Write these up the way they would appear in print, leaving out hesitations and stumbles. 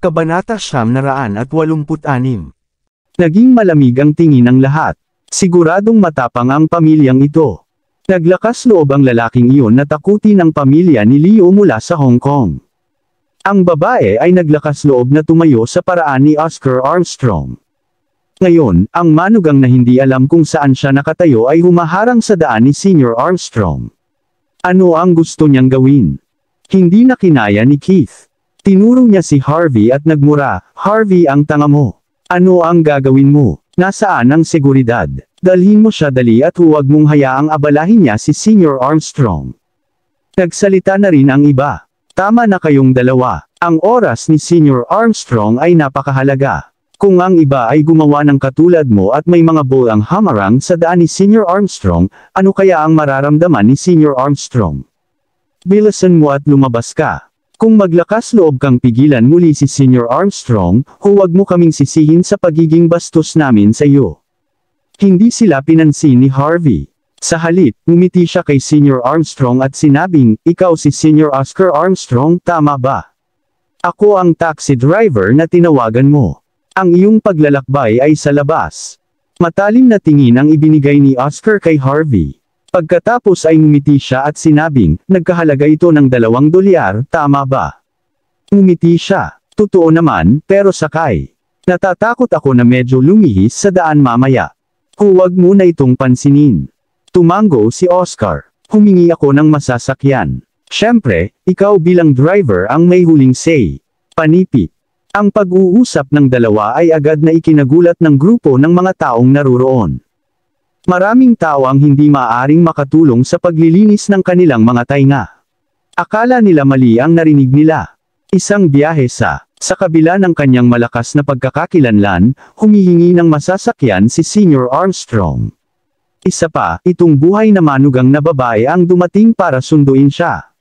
Kabanata 986. Naging malamig ang tingin ng lahat. Siguradong matapang ang pamilyang ito. Naglakas loob ang lalaking iyon na takutin ang pamilya ni Leo mula sa Hong Kong. Ang babae ay naglakas loob na tumayo sa paraan ni Oscar Armstrong. Ngayon, ang manugang na hindi alam kung saan siya nakatayo ay humaharang sa daan ni Senior Armstrong. Ano ang gusto niyang gawin? Hindi na kinaya ni Keith. Tinuro niya si Harvey at nagmura, "Harvey, ang tanga mo. Ano ang gagawin mo? Nasaan ang seguridad? Dalhin mo siya dali at huwag mong hayaang abalahin niya si Senior Armstrong." Nagsalita na rin ang iba. "Tama na kayong dalawa. Ang oras ni Senior Armstrong ay napakahalaga. Kung ang iba ay gumawa ng katulad mo at may mga bull ang hamarang sa daan ni Senior Armstrong, ano kaya ang mararamdaman ni Senior Armstrong? Bilisan mo at lumabas ka. Kung maglakas loob kang pigilan muli si Senior Armstrong, huwag mo kaming sisihin sa pagiging bastos namin sa iyo." Hindi sila pinansin ni Harvey. Sa halip, ngumiti siya kay Senior Armstrong at sinabing, "Ikaw si Senior Oscar Armstrong, tama ba? Ako ang taxi driver na tinawagan mo. Ang iyong paglalakbay ay sa labas." Matalim na tingin ang ibinigay ni Oscar kay Harvey. Pagkatapos ay ngumiti siya at sinabing, "Nagkahalaga ito ng $2, tama ba?" Ngumiti siya. "Totoo naman, pero sakay. Natatakot ako na medyo lumihis sa daan mamaya. Huwag mo na itong pansinin." Tumango si Oscar. "Humingi ako ng masasakyan. Siyempre, ikaw bilang driver ang may huling say." Panipi. Ang pag-uusap ng dalawa ay agad na ikinagulat ng grupo ng mga taong naruroon. Maraming tao ang hindi maaaring makatulong sa paglilinis ng kanilang mga tainga. Akala nila mali ang narinig nila. Isang biyahe sa kabila ng kanyang malakas na pagkakakilanlan, humihingi ng masasakyan si Senior Armstrong. Isa pa, itong buhay na manugang na babae ang dumating para sunduin siya.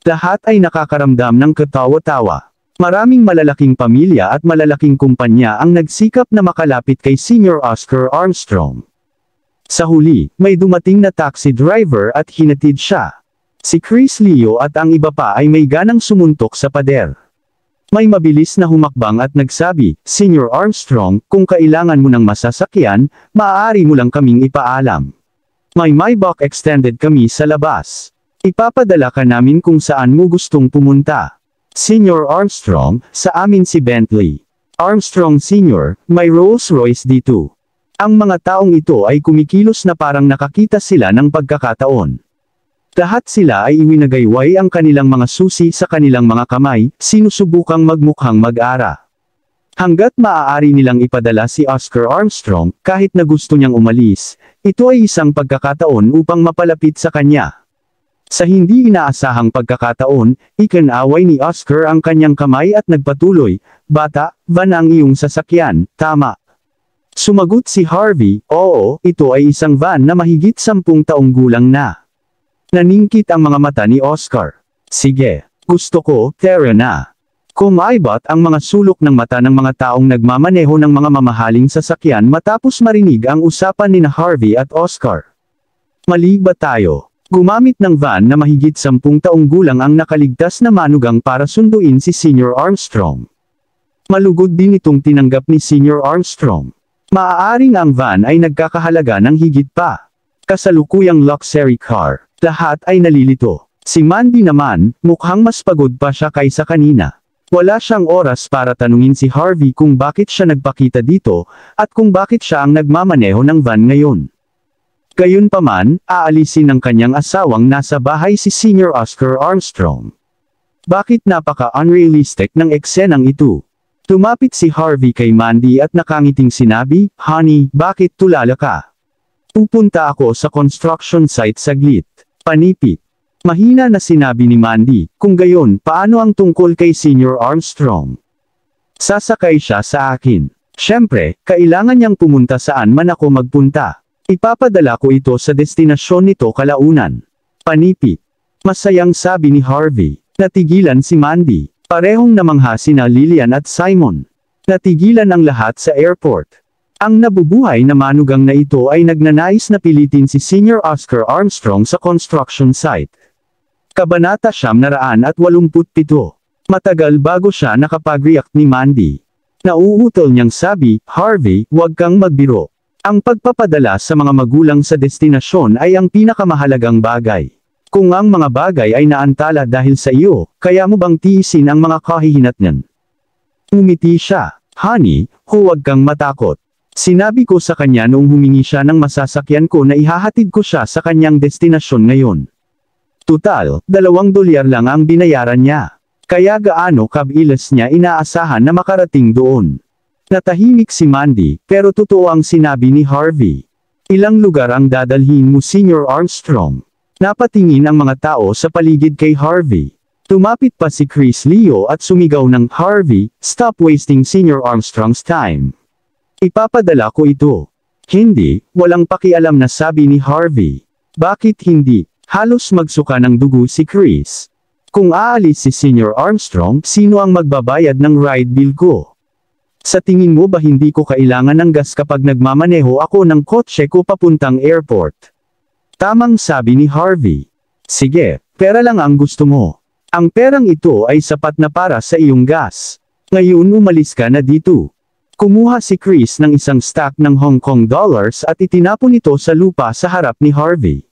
Lahat ay nakakaramdam ng katawa-tawa. Maraming malalaking pamilya at malalaking kumpanya ang nagsikap na makalapit kay Senior Oscar Armstrong. Sa huli, may dumating na taxi driver at hinatid siya. Si Chris Leo at ang iba pa ay may ganang sumuntok sa pader. May mabilis na humakbang at nagsabi, "Senior Armstrong, kung kailangan mo ng masasakyan, maaari mo lang kaming ipaalam. May Maybach extended kami sa labas. Ipapadala ka namin kung saan mo gustong pumunta." "Senior Armstrong, sa amin si Bentley. Armstrong Senior, may Rolls Royce dito." Ang mga taong ito ay kumikilos na parang nakakita sila ng pagkakataon. Lahat sila ay iwinagayway ang kanilang mga susi sa kanilang mga kamay, sinusubukang magmukhang mag-ara. Hanggat maaari nilang ipadala si Oscar Armstrong, kahit na gusto niyang umalis, ito ay isang pagkakataon upang mapalapit sa kanya. Sa hindi inaasahang pagkakataon, ikinaway ni Oscar ang kanyang kamay at nagpatuloy, "Bata, van ang iyong sasakyan, tama?" Sumagot si Harvey, "Oo, ito ay isang van na mahigit 10 taong gulang na." Naningkit ang mga mata ni Oscar. "Sige, gusto ko, tara na." Kumaibot ang mga sulok ng mata ng mga taong nagmamaneho ng mga mamahaling sasakyan matapos marinig ang usapan ni Harvey at Oscar. Mali ba tayo? Gumamit ng van na mahigit 10 taong gulang ang nakaligtas na manugang para sunduin si Senior Armstrong. Malugod din itong tinanggap ni Senior Armstrong. Maaaring ang van ay nagkakahalaga ng higit pa. Kasalukuyang luxury car. Lahat ay nalilito. Si Mandy naman, mukhang mas pagod pa siya kaysa kanina. Wala siyang oras para tanungin si Harvey kung bakit siya nagpakita dito, at kung bakit siya ang nagmamaneho ng van ngayon. Gayunpaman, aalisin ng kanyang asawang nasa bahay si Senior Oscar Armstrong. Bakit napaka-unrealistic ng eksenang ito? Lumapit si Harvey kay Mandy at nakangiting sinabi, "Honey, bakit tulala ka? Pupunta ako sa construction site saglit." Panipi. Mahina na sinabi ni Mandy, "Kung gayon, paano ang tungkol kay Senior Armstrong? Sasakay siya sa akin. Siyempre, kailangan niyang pumunta saan man ako magpunta. Ipapadala ko ito sa destinasyon nito kalaunan." Panipi. Masayang sabi ni Harvey. Natigilan si Mandy. Parehong namangha sina Lillian at Simon. Natigilan ang lahat sa airport. Ang nabubuhay na manugang na ito ay nagnanais na pilitin si Senior Oscar Armstrong sa construction site. Kabanata 987. Matagal bago siya nakapag-react ni Mandy. Nauutol niyang sabi, Harvey, huwag kang magbiro. Ang pagpapadala sa mga magulang sa destinasyon ay ang pinakamahalagang bagay. Kung ang mga bagay ay naantala dahil sa iyo, kaya mo bang tiisin ang mga kahihinatnan? Umiti siya. Honey, huwag kang matakot. Sinabi ko sa kanya noong humingi siya ng masasakyan ko na ihahatid ko siya sa kanyang destinasyon ngayon. Tutal, $2 lang ang binayaran niya. Kaya gaano kabilis niya inaasahan na makarating doon. Natahimik si Mandy, pero totoo ang sinabi ni Harvey. Ilang lugar ang dadalhin mo, Senior Armstrong? Napatingin ang mga tao sa paligid kay Harvey. Tumapit pa si Chris Leo at sumigaw ng, Harvey, stop wasting Senior Armstrong's time. Ipapadala ko ito. Hindi, walang pakialam na sabi ni Harvey. Bakit hindi? Halos magsuka ng dugo si Chris. Kung aalis si Senior Armstrong, sino ang magbabayad ng ride bill ko? Sa tingin mo ba hindi ko kailangan ng gas kapag nagmamaneho ako ng kotse ko papuntang airport? Tamang sabi ni Harvey. Sige, pera lang ang gusto mo. Ang perang ito ay sapat na para sa iyong gas. Ngayon umalis ka na dito. Kumuha si Chris ng isang stack ng Hong Kong dollars at itinapon ito sa lupa sa harap ni Harvey.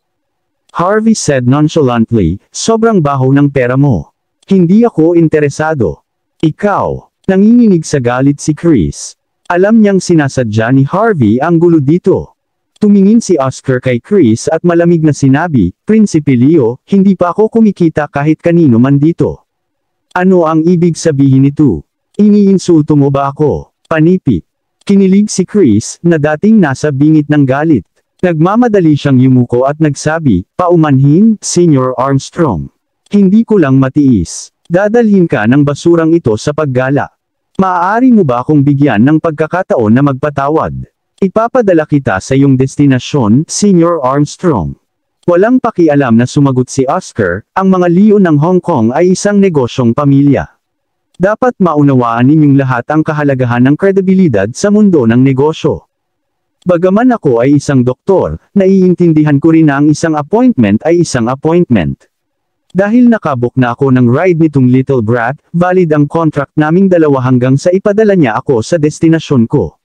Harvey said nonchalantly, sobrang baho ng pera mo. Hindi ako interesado. Ikaw. Nanginginig sa galit si Chris. Alam niyang sinasadya ni Harvey ang gulo dito. Tumingin si Oscar kay Chris at malamig na sinabi, Prinsipe Leo, hindi pa ako kumikita kahit kanino man dito. Ano ang ibig sabihin nito? Iniinsulto mo ba ako? Panipi. Kinilig si Chris, na dating nasa bingit ng galit. Nagmamadali siyang yumuko at nagsabi, paumanhin, Senior Armstrong. Hindi ko lang matiis. Dadalhin ka ng basurang ito sa paggala. Maaari mo ba akong bigyan ng pagkakataon na magpatawad? Ipapadala kita sa iyong destinasyon, Senior Armstrong. Walang pakialam na sumagot si Oscar, ang mga Leo ng Hong Kong ay isang negosyong pamilya. Dapat maunawaan ninyong lahat ang kahalagahan ng kredibilidad sa mundo ng negosyo. Bagaman ako ay isang doktor, naiintindihan ko rin na ang isang appointment ay isang appointment. Dahil nakabook na ako ng ride nitong little brat, valid ang contract naming dalawa hanggang sa ipadala niya ako sa destinasyon ko.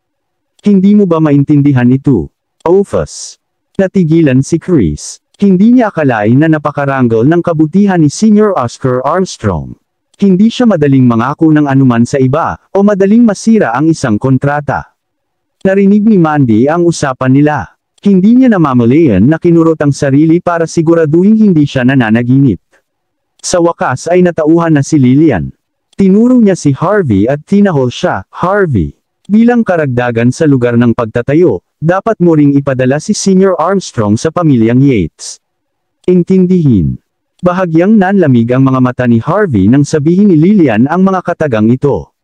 Hindi mo ba maintindihan ito? Office. Natigilan si Chris. Hindi niya akalain na napakarangal ng kabutihan ni Senior Oscar Armstrong. Hindi siya madaling mangako ng anuman sa iba, o madaling masira ang isang kontrata. Narinig ni Mandy ang usapan nila. Hindi niya namamalayan na kinurot ang sarili para siguraduhin hindi siya nananaginip. Sa wakas ay natauhan na si Lillian. Tinuro niya si Harvey at tinahol siya, Harvey. Bilang karagdagan sa lugar ng pagtatayo, dapat mo ring ipadala si Senior Armstrong sa pamilyang Yates. Intindihin. Bahagyang nanlamig ang mga mata ni Harvey nang sabihin ni Lillian ang mga katagang ito.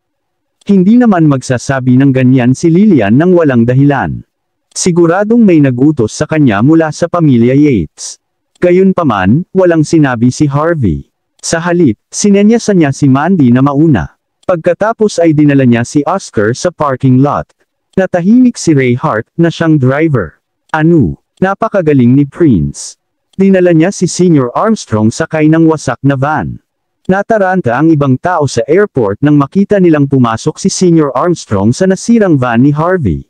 Hindi naman magsasabi ng ganyan si Lillian nang walang dahilan. Siguradong may nagutos sa kanya mula sa pamilya Yates. Gayunpaman, walang sinabi si Harvey. Sa halip, sinenyasan niya si Mandy na mauna. Pagkatapos ay dinala niya si Oscar sa parking lot. Natahimik si Ray Hart, na siyang driver. Ano? Napakagaling ni Prince. Dinala niya si Senior Armstrong sakay ng wasak na van. Nataranta ang ibang tao sa airport nang makita nilang pumasok si Senior Armstrong sa nasirang van ni Harvey.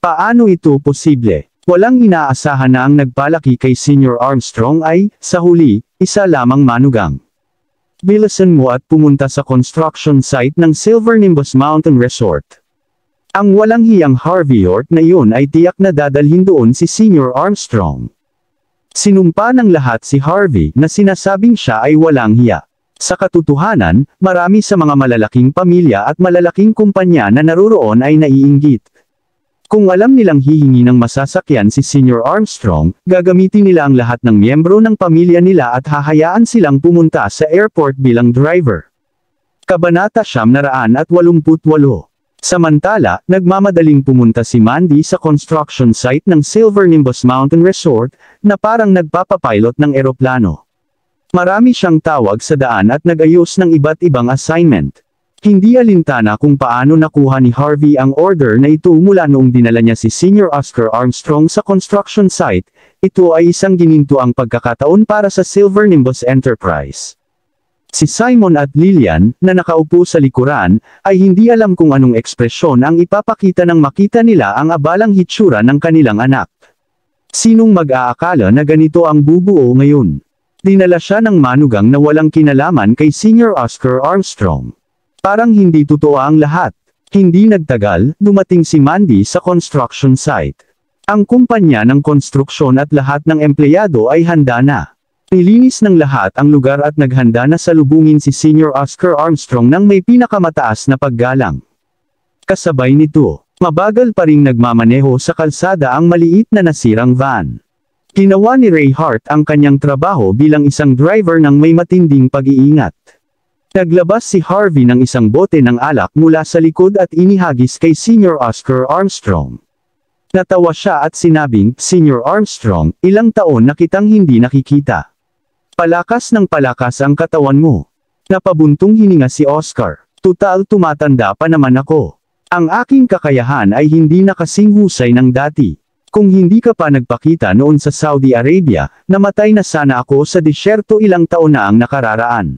Paano ito posible? Walang inaasahan na ang nagpalaki kay Senior Armstrong ay, sa huli, isa lamang manugang. Bilisan mo at pumunta sa construction site ng Silver Nimbus Mountain Resort. Ang walang hiyang Harvey Hort na iyon ay tiyak na dadalhin doon si Senior Armstrong. Sinumpa ng lahat si Harvey na sinasabing siya ay walang hiya. Sa katotohanan, marami sa mga malalaking pamilya at malalaking kumpanya na naruroon ay naiinggit. Kung alam nilang hihingi ng masasakyan si Senior Armstrong, gagamitin nila ang lahat ng miyembro ng pamilya nila at hahayaan silang pumunta sa airport bilang driver. Kabanata 988. Samantala, nagmamadaling pumunta si Mandy sa construction site ng Silver Nimbus Mountain Resort, na parang nagpapapilot ng eroplano. Marami siyang tawag sa daan at nag-ayos ng iba't ibang assignment. Hindi alintana kung paano nakuha ni Harvey ang order na ito mula noong dinala niya si Senior Oscar Armstrong sa construction site. Ito ay isang ginintuang pagkakataon para sa Silver Nimbus Enterprise. Si Simon at Lillian, na nakaupo sa likuran, ay hindi alam kung anong ekspresyon ang ipapakita nang makita nila ang abalang hitsura ng kanilang anak. Sinong mag-aakala na ganito ang bubuo ngayon? Dinala siya ng manugang na walang kinalaman kay Senior Oscar Armstrong. Parang hindi totoo ang lahat. Hindi nagtagal, dumating si Mandy sa construction site. Ang kumpanya ng konstruksyon at lahat ng empleyado ay handa na. Nilinis ng lahat ang lugar at naghanda na salubungin si Senior Oscar Armstrong ng may pinakamataas na paggalang. Kasabay nito, mabagal pa ring nagmamaneho sa kalsada ang maliit na nasirang van. Ginawa ni Ray Hart ang kanyang trabaho bilang isang driver ng may matinding pag-iingat. Naglabas si Harvey ng isang bote ng alak mula sa likod at inihagis kay Senior Oscar Armstrong. Natawa siya at sinabing, "Senior Armstrong, ilang taon na kitang hindi nakikita. Palakas ng palakas ang katawan mo." Napabuntong hininga si Oscar. "Tutal tumatanda pa naman ako. Ang aking kakayahan ay hindi na kasing husay ng dati. Kung hindi ka pa nagpakita noon sa Saudi Arabia, namatay na sana ako sa disyerto ilang taon na ang nakararaan."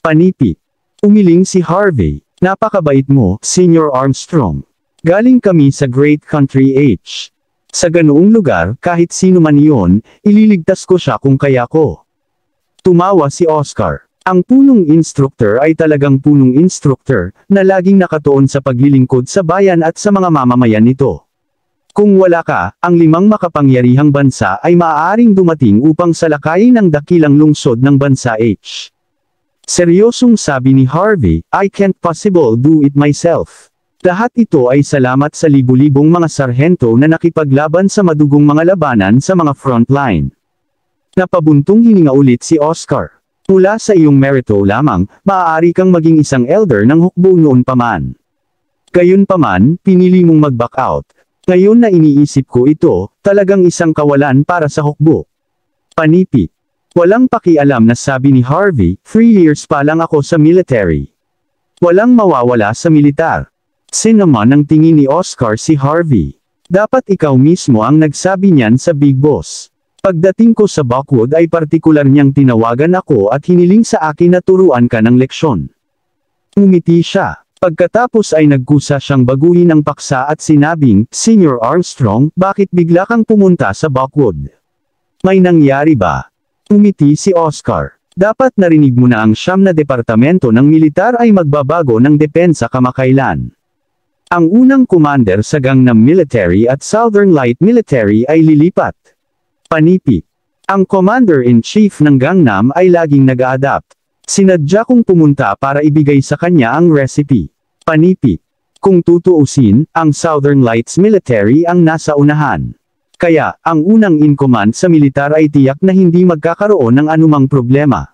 Panipi. Umiling si Harvey. "Napakabait mo, Senior Armstrong. Galing kami sa Great Country H. Sa ganoong lugar, kahit sino man iyon, ililigtas ko siya kung kaya ko." Tumawa si Oscar. Ang punong instructor ay talagang punong instructor, na laging nakatuon sa paglilingkod sa bayan at sa mga mamamayan nito. Kung wala ka, ang 5 makapangyarihang bansa ay maaaring dumating upang salakayin ang dakilang lungsod ng bansa H. Seryosong sabi ni Harvey, "I can't possible do it myself." Lahat ito ay salamat sa libu-libong mga sarhento na nakipaglaban sa madugong mga labanan sa mga frontline. Napabuntong hininga ulit si Oscar. "Mula sa iyong merito lamang, maaari kang maging isang elder ng hukbo noon pa man. Gayunpaman, pinili mong mag-back out. Ngayon na iniisip ko ito, talagang isang kawalan para sa hukbo." Panipi. Walang pakialam na sabi ni Harvey, 3 years pa lang ako sa military. Walang mawawala sa militar. Sinaman ang tingin ni Oscar si Harvey. "Dapat ikaw mismo ang nagsabi niyan sa Big Boss. Pagdating ko sa Buckwood ay partikular niyang tinawagan ako at hiniling sa akin na turuan ka ng leksyon." Umiti siya. Pagkatapos ay nagkusa siyang baguhin ang paksa at sinabing, "Senior Armstrong, bakit bigla kang pumunta sa Buckwood? May nangyari ba?" Umiti si Oscar. "Dapat narinig mo na ang 9 na departamento ng militar ay magbabago ng depensa kamakailan. Ang unang commander sa Gangnam Military at Southern Light Military ay lilipat." Panipi. "Ang commander-in-chief ng Gangnam ay laging nag-a-adapt. Sinadya kong pumunta para ibigay sa kanya ang recipe." Panipi. "Kung tutuusin, ang Southern Lights Military ang nasa unahan. Kaya, ang unang in-command sa militar ay tiyak na hindi magkakaroon ng anumang problema."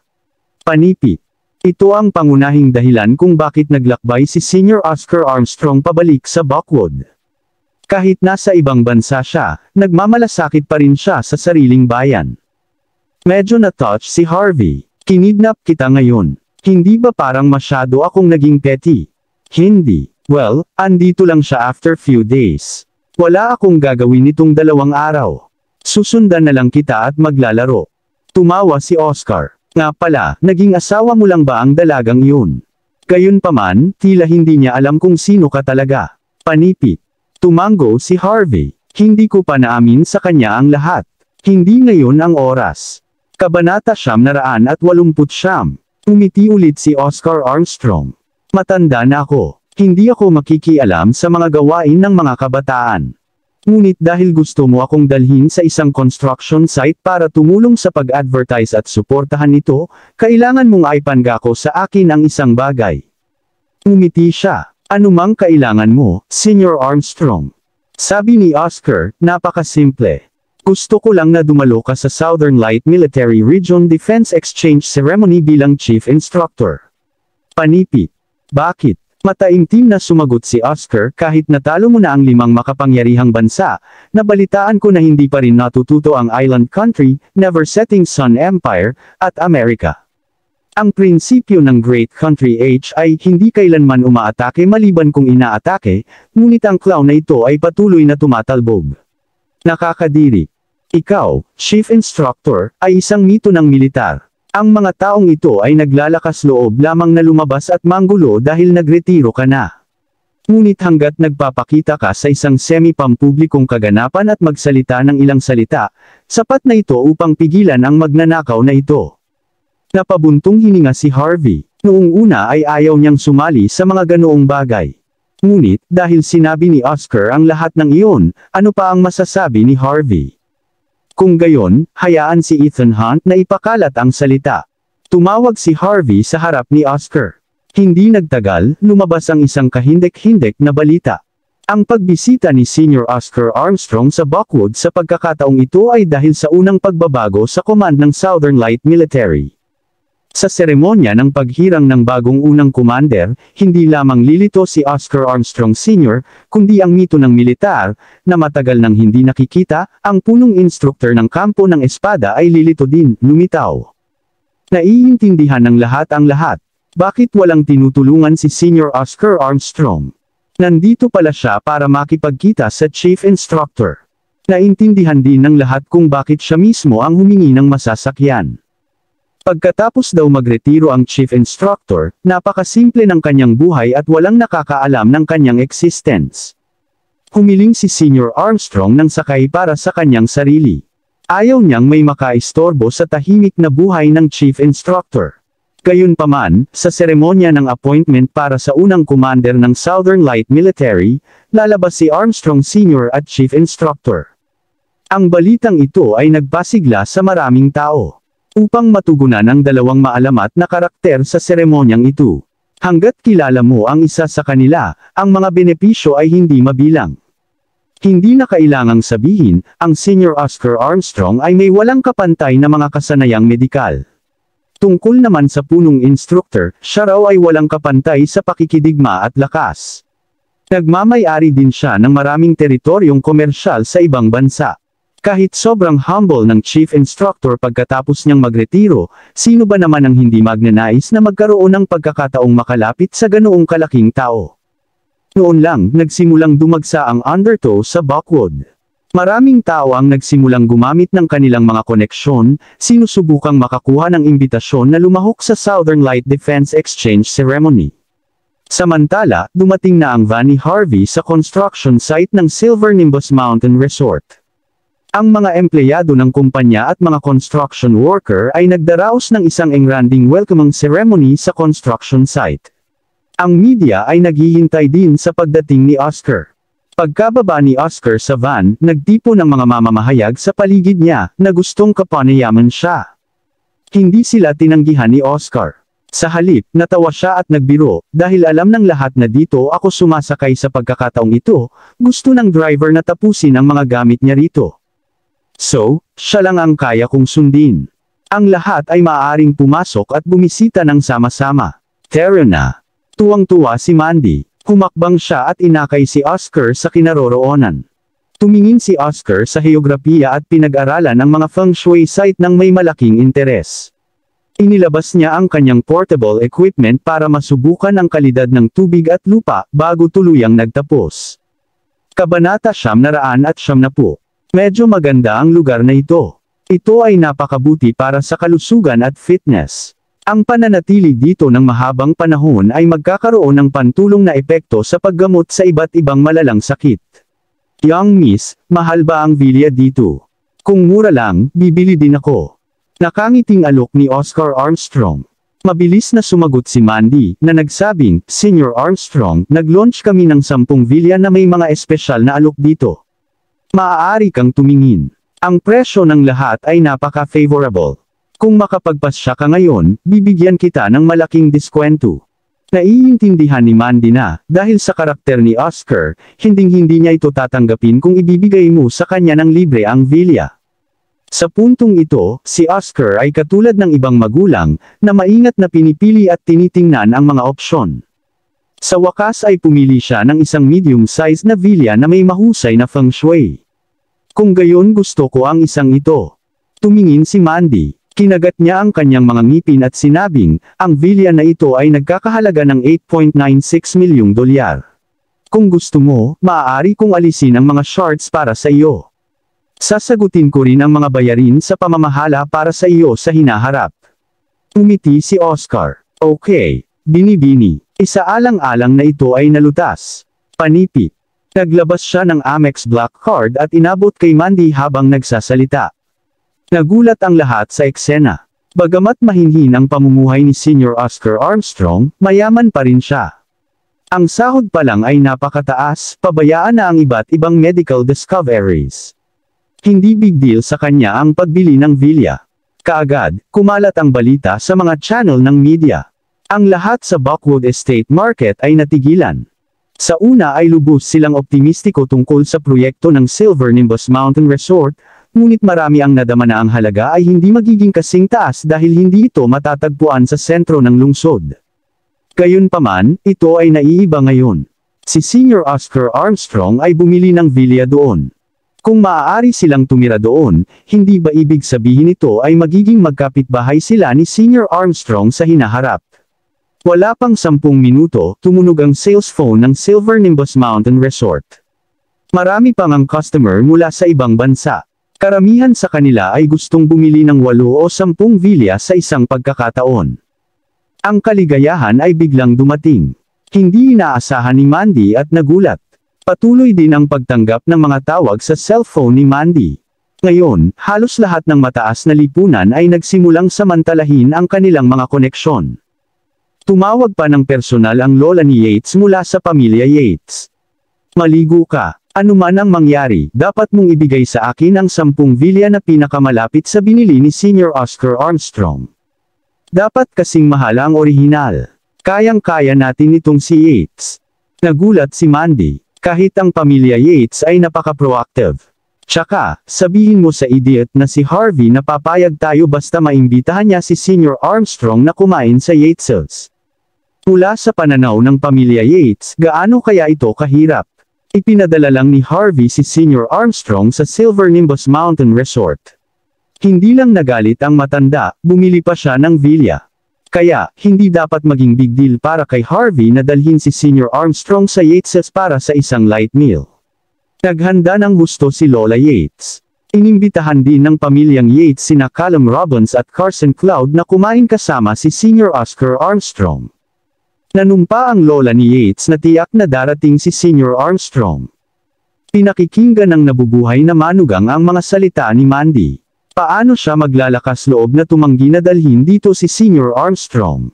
Panipi. Ito ang pangunahing dahilan kung bakit naglakbay si Senior Oscar Armstrong pabalik sa Buckwood. Kahit nasa ibang bansa siya, nagmamalasakit pa rin siya sa sariling bayan. Medyo na-touch si Harvey. "Kinidnap kita ngayon. Hindi ba parang masyado akong naging petty?" "Hindi. Well, andito lang siya after few days. Wala akong gagawin nitong 2 araw. Susundan na lang kita at maglalaro." Tumawa si Oscar. "Nga pala, naging asawa mo lang ba ang dalagang iyon?" Gayunpaman, tila hindi niya alam kung sino ka talaga. Panipi. Tumango si Harvey. "Hindi ko pa naamin sa kanya ang lahat. Hindi ngayon ang oras." Kabanata 989. Umiti ulit si Oscar Armstrong. "Matanda na ako. Hindi ako makikialam sa mga gawain ng mga kabataan. Ngunit dahil gusto mo akong dalhin sa isang construction site para tumulong sa pag-advertise at suportahan ito, kailangan mong ipangako sa akin ang isang bagay." Umiti siya. "Anumang kailangan mo, Senior Armstrong." Sabi ni Oscar, "Napakasimple. Gusto ko lang na dumalo ka sa Southern Light Military Region Defense Exchange Ceremony bilang Chief Instructor." Panipi. "Bakit?" Mataimtim na sumagot si Oscar, "Kahit natalo mo na ang 5 makapangyarihang bansa, nabalitaan ko na hindi pa rin natututo ang Island Country, Never Setting Sun Empire, at Amerika. Ang prinsipyo ng Great Country H ay hindi kailanman umaatake maliban kung inaatake, ngunit ang clown na ito ay patuloy na tumatalbog. Nakakadiri. Ikaw, Chief Instructor, ay isang mito ng militar. Ang mga taong ito ay naglalakas loob lamang na lumabas at manggulo dahil nagretiro ka na. Ngunit hanggat nagpapakita ka sa isang semi-pampublikong kaganapan at magsalita ng ilang salita, sapat na ito upang pigilan ang magnanakaw na ito. Napabuntong hininga si Harvey. Noong una ay ayaw niyang sumali sa mga ganoong bagay. Ngunit, dahil sinabi ni Oscar ang lahat ng iyon, ano pa ang masasabi ni Harvey? Kung gayon, hayaan si Ethan Hunt na ipakalat ang salita. Tumawag si Harvey sa harap ni Oscar. Hindi nagtagal, lumabas ang isang kahindik-hindik na balita. Ang pagbisita ni Senior Oscar Armstrong sa Buckwood sa pagkakataong ito ay dahil sa unang pagbabago sa command ng Southern Light Military. Sa seremonya ng paghirang ng bagong unang commander, hindi lamang lilito si Oscar Armstrong Sr., kundi ang mito ng militar, na matagal nang hindi nakikita, ang punong instruktor ng kampo ng espada ay lilito din, lumitaw. Naiintindihan ng lahat ang lahat. Bakit walang tinutulungan si Senior Oscar Armstrong? Nandito pala siya para makipagkita sa Chief Instructor. Naintindihan din ng lahat kung bakit siya mismo ang humingi ng masasakyan. Pagkatapos daw magretiro ang Chief Instructor, napakasimple ng kanyang buhay at walang nakakaalam ng kanyang existence. Humiling si Senior Armstrong ng sakay para sa kanyang sarili. Ayaw niyang may makaistorbo sa tahimik na buhay ng Chief Instructor. Gayunpaman, sa seremonya ng appointment para sa unang commander ng Southern Light Military, lalabas si Armstrong Sr. at Chief Instructor. Ang balitang ito ay nagpasigla sa maraming tao. Upang matugunan ang dalawang maalamat na karakter sa seremonyang ito. Hanggat kilala mo ang isa sa kanila, ang mga benepisyo ay hindi mabilang. Hindi na kailangang sabihin, ang Senior Oscar Armstrong ay may walang kapantay na mga kasanayang medikal. Tungkol naman sa punong instructor, siya raw ay walang kapantay sa pakikidigma at lakas. Nagmamay-ari din siya ng maraming teritoryong komersyal sa ibang bansa. Kahit sobrang humble ng Chief Instructor pagkatapos niyang magretiro, sino ba naman ang hindi magnanais na magkaroon ng pagkakataong makalapit sa ganoong kalaking tao? Noon lang, nagsimulang dumagsa ang undertow sa Buckwood. Maraming tao ang nagsimulang gumamit ng kanilang mga koneksyon, sinusubukang makakuha ng imbitasyon na lumahok sa Southern Light Defense Exchange Ceremony. Samantala, dumating na ang van ni Harvey sa construction site ng Silver Nimbus Mountain Resort. Ang mga empleyado ng kumpanya at mga construction worker ay nagdaraos ng isang engranding welcoming ceremony sa construction site. Ang media ay naghihintay din sa pagdating ni Oscar. Pagkababa ni Oscar sa van, nagtipo ng mga mamamahayag sa paligid niya, na gustong kapanayaman siya. Hindi sila tinanggihan ni Oscar. Sa halip, natawa siya at nagbiro, dahil alam ng lahat na dito ako sumasakay sa pagkakataong ito, gusto ng driver na tapusin ang mga gamit niya rito. So, siya lang ang kaya kong sundin. Ang lahat ay maaaring pumasok at bumisita ng sama-sama. Tara na. Tuwang-tuwa si Mandy. Humakbang siya at inakay si Oscar sa kinaroroonan. Tumingin si Oscar sa heograpiya at pinag-aralan ang mga feng shui site ng may malaking interes. Inilabas niya ang kanyang portable equipment para masubukan ang kalidad ng tubig at lupa bago tuluyang nagtapos. Kabanata 990. Medyo maganda ang lugar na ito. Ito ay napakabuti para sa kalusugan at fitness. Ang pananatili dito ng mahabang panahon ay magkakaroon ng pantulong na epekto sa paggamot sa iba't ibang malalang sakit. Young Miss, mahal ba ang villa dito? Kung mura lang, bibili din ako. Nakangiting alok ni Oscar Armstrong. Mabilis na sumagot si Mandy, na nagsabing, Senior Armstrong, nag-launch kami ng 10 villa na may mga espesyal na alok dito. Maaari kang tumingin. Ang presyo ng lahat ay napaka-favorable. Kung makapagpasya ka ngayon, bibigyan kita ng malaking diskwento. Naiintindihan ni Mandy na, dahil sa karakter ni Oscar, hinding-hindi niya ito tatanggapin kung ibibigay mo sa kanya ng libre ang villa. Sa puntong ito, si Oscar ay katulad ng ibang magulang, na maingat na pinipili at tinitingnan ang mga opsyon. Sa wakas ay pumili siya ng isang medium-sized na villa na may mahusay na feng shui. Kung gayon gusto ko ang isang ito. Tumingin si Mandy. Kinagat niya ang kanyang mga ngipin at sinabing, ang villa na ito ay nagkakahalaga ng $8.96 milyong. Kung gusto mo, maaari kong alisin ang mga shards para sa iyo. Sasagutin ko rin ang mga bayarin sa pamamahala para sa iyo sa hinaharap. Umiti si Oscar. Okay. Binibini. Isaalang-alang na ito ay nalutas. Panipi. Naglabas siya ng Amex Black Card at inabot kay Mandy habang nagsasalita. Nagulat ang lahat sa eksena. Bagamat mahinhin ang pamumuhay ni Senior Oscar Armstrong, mayaman pa rin siya. Ang sahod pa lang ay napakataas, pabayaan na ang iba't ibang medical discoveries. Hindi big deal sa kanya ang pagbili ng villa. Kaagad, kumalat ang balita sa mga channel ng media. Ang lahat sa Buckwood Estate Market ay natigilan. Sa una ay lubos silang optimistiko tungkol sa proyekto ng Silver Nimbus Mountain Resort, ngunit marami ang nadama na ang halaga ay hindi magiging kasing taas dahil hindi ito matatagpuan sa sentro ng lungsod. Gayunpaman, ito ay naiiba ngayon. Si Senior Oscar Armstrong ay bumili ng villa doon. Kung maaari silang tumira doon, hindi ba ibig sabihin ito ay magiging magkapitbahay sila ni Senior Armstrong sa hinaharap? Wala pang 10 minuto, tumunog ang sales phone ng Silver Nimbus Mountain Resort. Marami pang ang customer mula sa ibang bansa. Karamihan sa kanila ay gustong bumili ng 8 o 10 villa sa isang pagkakataon. Ang kaligayahan ay biglang dumating. Hindi inaasahan ni Mandy at nagulat. Patuloy din ang pagtanggap ng mga tawag sa cellphone ni Mandy. Ngayon, halos lahat ng mataas na lipunan ay nagsimulang samantalahin ang kanilang mga koneksyon. Tumawag pa ng personal ang lola ni Yates mula sa pamilya Yates. Maligo ka. Ano man ang mangyari, dapat mong ibigay sa akin ang 10 villa na pinakamalapit sa binili ni Senior Oscar Armstrong. Dapat kasing mahal ang orihinal. Kayang-kaya natin itong si Yates. Nagulat si Mandy. Kahit ang pamilya Yates ay napaka-proactive. Tsaka, sabihin mo sa idiot na si Harvey na papayag tayo basta maimbitahan niya si Senior Armstrong na kumain sa Yateses. Mula sa pananaw ng pamilya Yates, gaano kaya ito kahirap? Ipinadala lang ni Harvey si Senior Armstrong sa Silver Nimbus Mountain Resort. Hindi lang nagalit ang matanda, bumili pa siya ng villa. Kaya, hindi dapat maging big deal para kay Harvey na dalhin si Senior Armstrong sa Yateses para sa isang light meal. Naghanda ng gusto si Lola Yates. Inimbitahan din ng pamilyang Yates sina Callum Robbins at Carson Cloud na kumain kasama si Senior Oscar Armstrong. Nanumpa ang lola ni Yates na tiyak na darating si Senior Armstrong. Pinakikinggan ng nabubuhay na manugang ang mga salita ni Mandy. Paano siya maglalakas loob na tumanggi na dalhin dito si Senior Armstrong?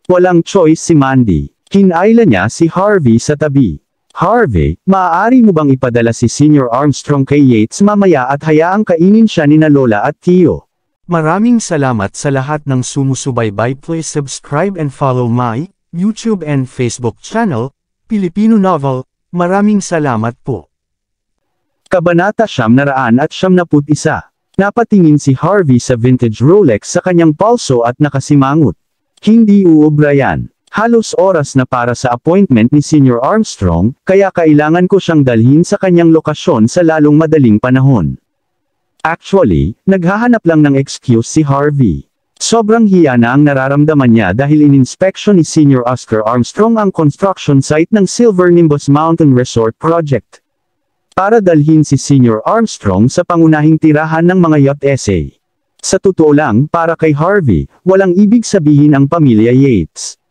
Walang choice si Mandy. Kinayla niya si Harvey sa tabi. Harvey, maaari mo bang ipadala si Senior Armstrong kay Yates mamaya at hayaang kainin siya ni na Lola at Tio? Maraming salamat sa lahat ng sumusubaybay. Please subscribe and follow my YouTube and Facebook channel, Filipino Novel. Maraming salamat po. Kabanata 971. Napatingin si Harvey sa vintage Rolex sa kanyang palso at nakasimangot. Hindi uubra yan. Halos oras na para sa appointment ni Senior Armstrong, kaya kailangan ko siyang dalhin sa kanyang lokasyon sa lalong madaling panahon. Actually, naghahanap lang ng excuse si Harvey. Sobrang hiya na ang nararamdaman niya dahil ininspeksyon ni Senior Oscar Armstrong ang construction site ng Silver Nimbus Mountain Resort Project. Para dalhin si Senior Armstrong sa pangunahing tirahan ng mga yacht essay. Sa totoo lang, para kay Harvey, walang ibig sabihin ang pamilya Yates.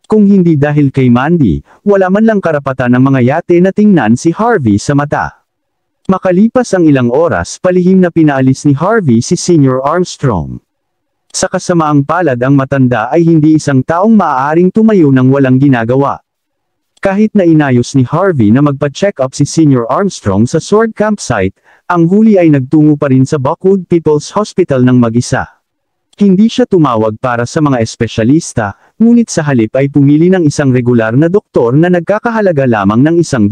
Kung hindi dahil kay Mandy, wala man lang karapatan ng mga yate na tingnan si Harvey sa mata. Makalipas ang ilang oras, palihim na pinaalis ni Harvey si Senior Armstrong. Sa kasamaang palad ang matanda ay hindi isang taong maaaring tumayo ng walang ginagawa. Kahit na inayos ni Harvey na magpa-check up si Senior Armstrong sa Sword Campsite, ang huli ay nagtungo pa rin sa Buckwood People's Hospital ng mag-isa. Hindi siya tumawag para sa mga espesyalista, ngunit sa halip ay pumili ng isang regular na doktor na nagkakahalaga lamang ng $1.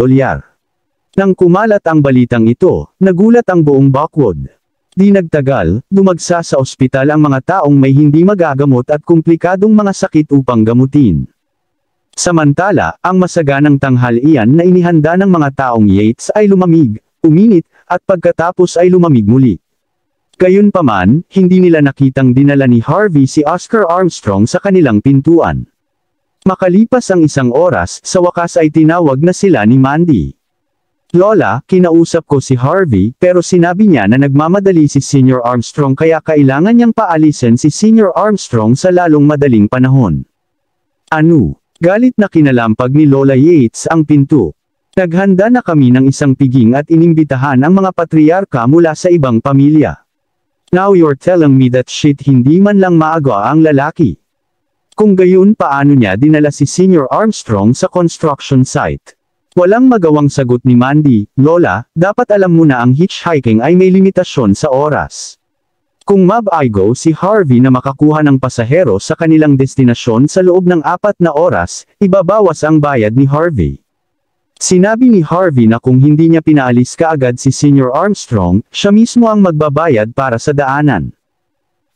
Nang kumalat ang balitang ito, nagulat ang buong Buckwood. Di nagtagal, dumagsa sa ospital ang mga taong may hindi magagamot at komplikadong mga sakit upang gamutin. Samantala, ang masaganang tanghalian na inihanda ng mga taong Yates ay lumamig, uminit, at pagkatapos ay lumamig muli. Gayunpaman, hindi nila nakitang dinala ni Harvey si Oscar Armstrong sa kanilang pintuan. Makalipas ang 1 oras, sa wakas ay tinawag na sila ni Mandy. Lola, kinausap ko si Harvey pero sinabi niya na nagmamadali si Senior Armstrong kaya kailangan niyang paalisin si Senior Armstrong sa lalong madaling panahon. Ano? Galit na kinalampag ni Lola Yates ang pinto. Naghanda na kami ng isang piging at inimbitahan ang mga patriarka mula sa ibang pamilya. Now you're telling me that shit hindi man lang maaga ang lalaki. Kung gayon paano niya dinala si Senior Armstrong sa construction site? Walang magawang sagot ni Mandy, Lola, dapat alam mo na ang hitchhiking ay may limitasyon sa oras. Kung mab-aigo si Harvey na makakuha ng pasahero sa kanilang destinasyon sa loob ng 4 na oras, ibabawas ang bayad ni Harvey. Sinabi ni Harvey na kung hindi niya pinaalis kaagad si Senior Armstrong, siya mismo ang magbabayad para sa daanan.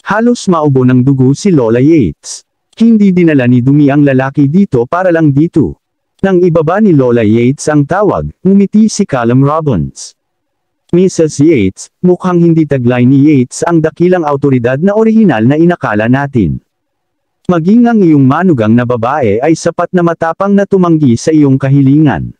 Halos maubo ng dugo si Lola Yates. Hindi dinala ni Dumi ang lalaki dito para lang dito. Nang ibaba ni Lola Yates ang tawag, ngumiti si Callum Robbins. Mrs. Yates, mukhang hindi taglay ni Yates ang dakilang autoridad na orihinal na inakala natin. Maging ang iyong manugang na babae ay sapat na matapang na tumanggi sa iyong kahilingan.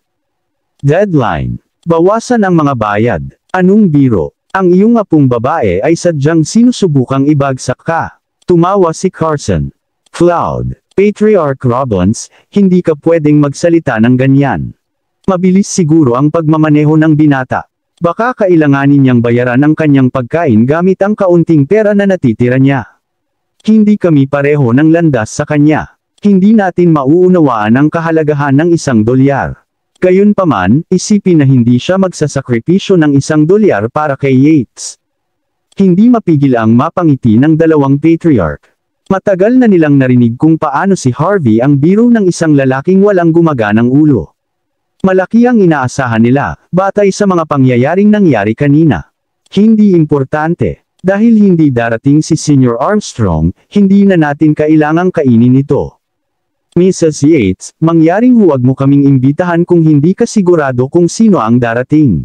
Deadline. Bawasan ang mga bayad. Anong biro? Ang iyong apong babae ay sadyang sinusubukang ibagsak ka. Tumawa si Carson. Cloud. Patriarch Robbins, hindi ka pwedeng magsalita ng ganyan. Mabilis siguro ang pagmamaneho ng binata. Baka kailanganin niyang bayaran ang kanyang pagkain gamit ang kaunting pera na natitira niya. Hindi kami pareho ng landas sa kanya. Hindi natin mauunawaan ang kahalagahan ng $1. Gayunpaman, isipin na hindi siya magsasakripisyo ng $1 para kay Yates. Hindi mapigil ang mapangiti ng dalawang patriarch. Matagal na nilang narinig kung paano si Harvey ang biro ng isang lalaking walang gumaganang ulo. Malaki ang inaasahan nila, batay sa mga pangyayaring nangyari kanina. Hindi importante. Dahil hindi darating si Senior Armstrong, hindi na natin kailangang kainin ito. Mrs. Yates, mangyaring huwag mo kaming imbitahan kung hindi ka sigurado kung sino ang darating.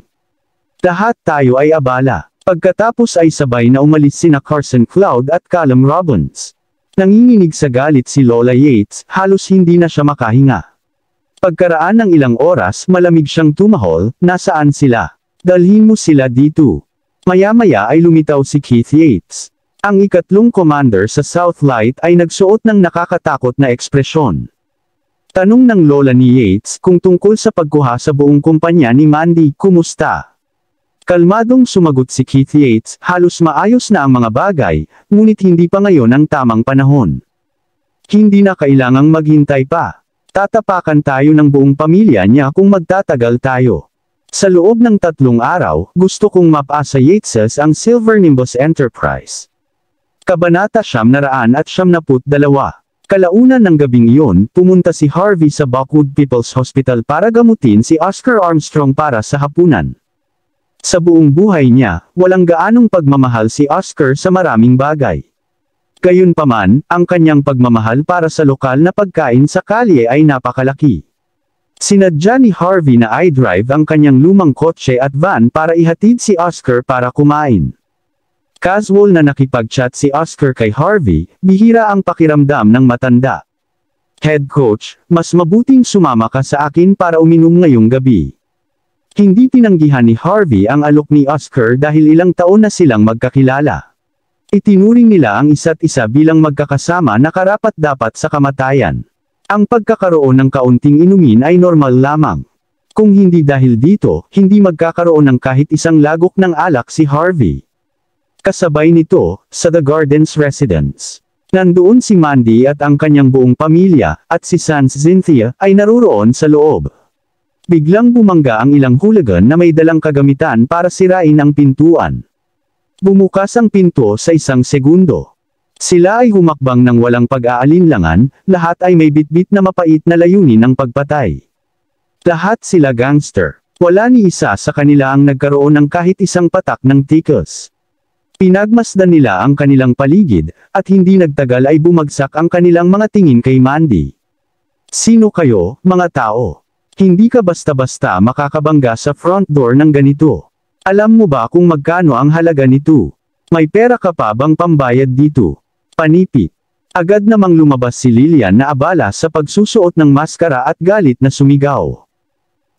Lahat tayo ay abala. Pagkatapos ay sabay na umalis sina Carson Cloud at Callum Robbins. Nanginginig sa galit si Lola Yates, halos hindi na siya makahinga. Pagkaraan ng ilang oras malamig siyang tumahol, nasaan sila? Dalhin mo sila dito. Maya-maya ay lumitaw si Keith Yates. Ang ikatlong commander sa Southlight ay nagsuot ng nakakatakot na ekspresyon. Tanong ng lola ni Yates kung tungkol sa pagkuha sa buong kumpanya ni Mandy, kumusta? Kalmadong sumagot si Keith Yates, halos maayos na ang mga bagay, ngunit hindi pa ngayon ang tamang panahon. Hindi na kailangang maghintay pa. Tatapakan tayo ng buong pamilya niya kung magtatagal tayo. Sa loob ng 3 araw, gusto kong mapasa Yateses ang Silver Nimbus Enterprise. Kabanata 972. Kalaunan ng gabing iyon, pumunta si Harvey sa Buckwood People's Hospital para gamutin si Oscar Armstrong para sa hapunan. Sa buong buhay niya, walang gaanong pagmamahal si Oscar sa maraming bagay. Gayunpaman, ang kanyang pagmamahal para sa lokal na pagkain sa kalye ay napakalaki. Sinadya ni Harvey na i-drive ang kanyang lumang kotse at van para ihatid si Oscar para kumain. Casual na nakipag-chat si Oscar kay Harvey, bihira ang pakiramdam ng matanda. Head coach, mas mabuting sumama ka sa akin para uminom ngayong gabi. Hindi tinanggihan ni Harvey ang alok ni Oscar dahil ilang taon na silang magkakilala. Itinuring nila ang isa't isa bilang magkakasama na karapat-dapat sa kamatayan. Ang pagkakaroon ng kaunting inumin ay normal lamang. Kung hindi dahil dito, hindi magkakaroon ng kahit isang lagok ng alak si Harvey. Kasabay nito, sa The Gardens residence. Nandoon si Mandy at ang kanyang buong pamilya, at si Sans Cynthia ay naruroon sa loob. Biglang bumangga ang ilang hooligan na may dalang kagamitan para sirain ang pintuan. Bumukas ang pinto sa 1 segundo. Sila ay humakbang ng walang pag-aalinlangan, lahat ay may bitbit na mapait na layunin ng pagpatay. Lahat sila gangster. Wala ni isa sa kanila ang nagkaroon ng kahit isang patak ng tikas. Pinagmasdan nila ang kanilang paligid, at hindi nagtagal ay bumagsak ang kanilang mga tingin kay Mandy. Sino kayo, mga tao? Hindi ka basta-basta makakabangga sa front door ng ganito. Alam mo ba kung magkano ang halaga nito? May pera ka pa bang pambayad dito? Panipit. Agad namang lumabas si Lillian na abala sa pagsusuot ng maskara at galit na sumigaw.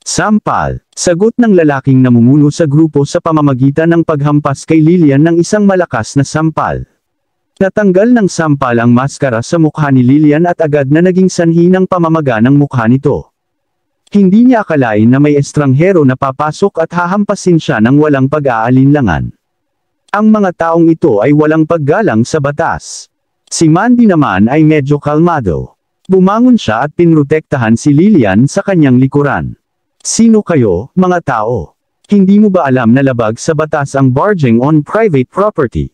Sampal, sagot ng lalaking namumuno sa grupo sa pamamagitan ng paghampas kay Lillian ng isang malakas na sampal. Natanggal ng sampal ang maskara sa mukha ni Lillian at agad na naging sanhi ng pamamaga ng mukha nito. Hindi niya akalain na may estranghero na papasok at hahampasin siya ng walang pag-aalinlangan. Ang mga taong ito ay walang paggalang sa batas. Si Mandy naman ay medyo kalmado. Bumangon siya at pinrotektahan si Lillian sa kanyang likuran. Sino kayo, mga tao? Hindi mo ba alam na labag sa batas ang barging on private property?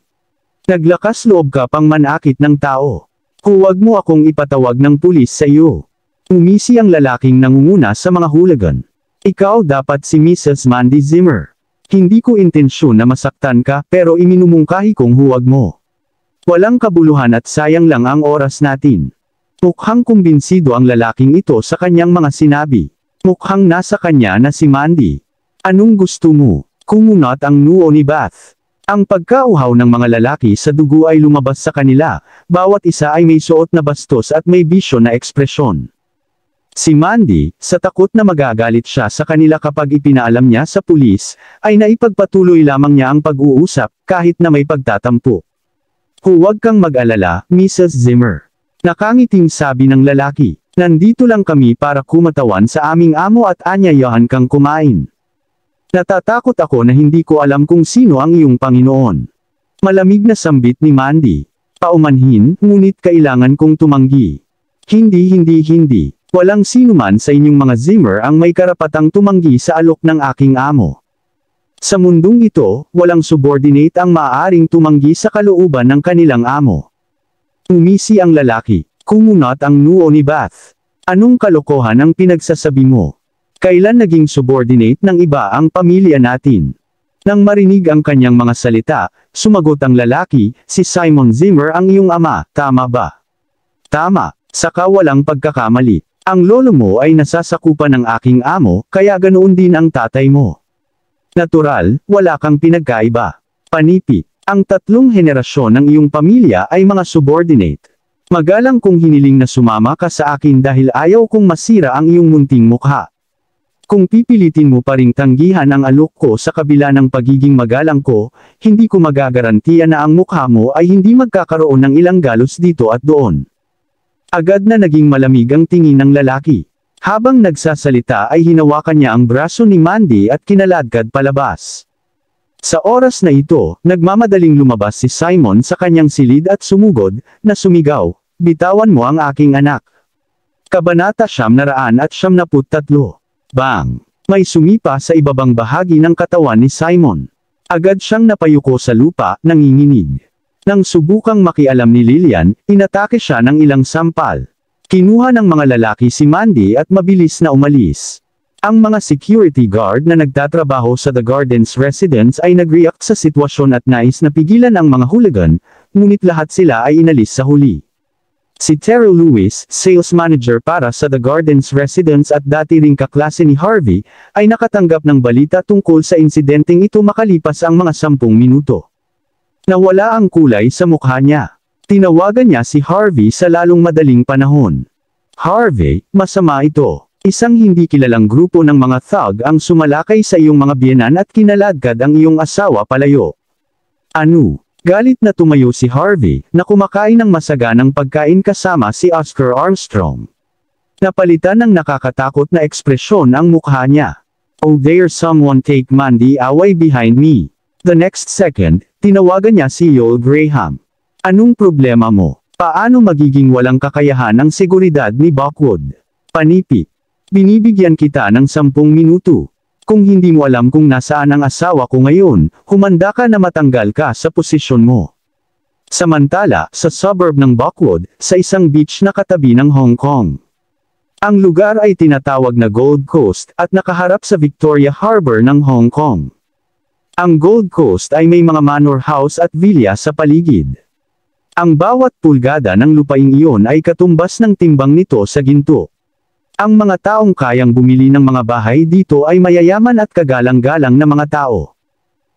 Naglakas loob ka pang manakit ng tao. Huwag mo akong ipatawag ng pulis sa iyo. Umisi ang lalaking nangunguna sa mga hooligan. Ikaw dapat si Mrs. Mandy Zimmer. Hindi ko intensyon na masaktan ka pero iminumungkahi kong huwag mo. Walang kabuluhan at sayang lang ang oras natin. Mukhang kumbinsido ang lalaking ito sa kanyang mga sinabi. Mukhang nasa kanya na si Mandy. Anong gusto mo? Kumunot ang noo ni Beth. Ang pagkauhaw ng mga lalaki sa dugo ay lumabas sa kanila, bawat isa ay may suot na bastos at may bisyo na ekspresyon. Si Mandy, sa takot na magagalit siya sa kanila kapag ipinaalam niya sa pulis, ay naipagpatuloy lamang niya ang pag-uusap, kahit na may pagtatampo. Huwag kang mag-alala, Mrs. Zimmer. Nakangiting sabi ng lalaki, nandito lang kami para kumatawan sa aming amo at anyayahan kang kumain. Natatakot ako na hindi ko alam kung sino ang iyong Panginoon. Malamig na sambit ni Mandy. Paumanhin, ngunit kailangan kong tumanggi. Hindi. Walang sinuman sa inyong mga Zimmer ang may karapatang tumanggi sa alok ng aking amo. Sa mundong ito, walang subordinate ang maaaring tumanggi sa kalooban ng kanilang amo. Umisi ang lalaki. Kumunot ang noo ni Beth. Anong kalokohan ang pinagsasabi mo? Kailan naging subordinate ng iba ang pamilya natin? Nang marinig ang kanyang mga salita, sumagot ang lalaki, si Simon Zimmer ang iyong ama, tama ba? Tama, saka walang pagkakamali. Ang lolo mo ay nasasakupan ng aking amo, kaya ganoon din ang tatay mo. Natural, wala kang pinagkaiba. Panipi, ang 3 henerasyon ng iyong pamilya ay mga subordinate. Magalang kong hiniling na sumama ka sa akin dahil ayaw kong masira ang iyong munting mukha. Kung pipilitin mo pa ring tanggihan ang alok ko sa kabila ng pagiging magalang ko, hindi ko magagarantiya na ang mukha mo ay hindi magkakaroon ng ilang galos dito at doon. Agad na naging malamig ang tingin ng lalaki. Habang nagsasalita ay hinawakan niya ang braso ni Mandy at kinaladkad palabas. Sa oras na ito, nagmamadaling lumabas si Simon sa kanyang silid at sumugod, na sumigaw, bitawan mo ang aking anak. Kabanata 993. Bang! May sumipa sa ibabang bahagi ng katawan ni Simon. Agad siyang napayuko sa lupa, nanginginig. Nang subukang makialam ni Lillian, inatake siya ng ilang sampal. Kinuha ng mga lalaki si Mandy at mabilis na umalis. Ang mga security guard na nagtatrabaho sa The Gardens residence ay nag-react sa sitwasyon at nais na pigilan ang mga hooligan, ngunit lahat sila ay inalis sa huli. Si Terry Lewis, sales manager para sa The Gardens residence at dati ring kaklase ni Harvey, ay nakatanggap ng balita tungkol sa insidenteng ito makalipas ang mga 10 minuto. Nawala ang kulay sa mukha niya. Tinawagan niya si Harvey sa lalong madaling panahon. Harvey, masama ito. Isang hindi kilalang grupo ng mga thug ang sumalakay sa iyong mga biyenan at kinaladkad ang iyong asawa palayo. Ano? Galit na tumayo si Harvey, na kumakain ng masaganang pagkain kasama si Oscar Armstrong. Napalitan ng nakakatakot na ekspresyon ang mukha niya. Oh, there's someone take Mandy away behind me. The next second, tinawagan niya si Joel Graham. Anong problema mo? Paano magiging walang kakayahan ang seguridad ni Buckwood? Panipi. Binibigyan kita ng 10 minuto. Kung hindi mo alam kung nasaan ang asawa ko ngayon, humanda ka na matanggal ka sa posisyon mo. Samantala, sa suburb ng Buckwood, sa isang beach na katabi ng Hong Kong. Ang lugar ay tinatawag na Gold Coast at nakaharap sa Victoria Harbor ng Hong Kong. Ang Gold Coast ay may mga manor house at villa sa paligid. Ang bawat pulgada ng lupaing iyon ay katumbas ng timbang nito sa ginto. Ang mga taong kayang bumili ng mga bahay dito ay mayayaman at kagalang-galang na mga tao.